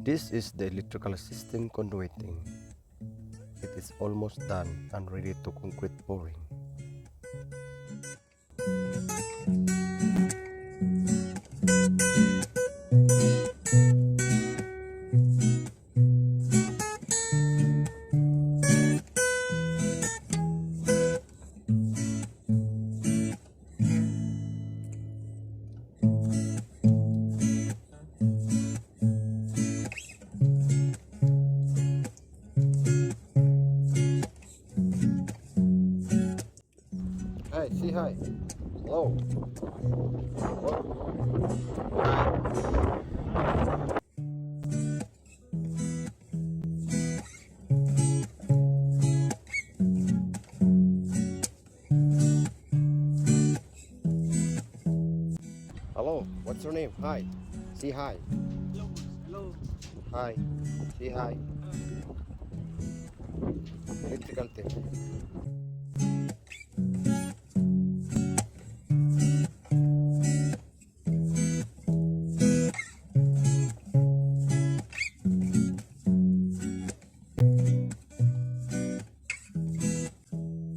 This is the electrical system conduiting. It is almost done and ready to concrete pouring. Hi, say hi. Hello. Hello, what's your name? Hi. Say hi. Hello, hello. Hi. Say hi. Electrical team.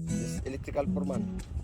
This electrical foreman.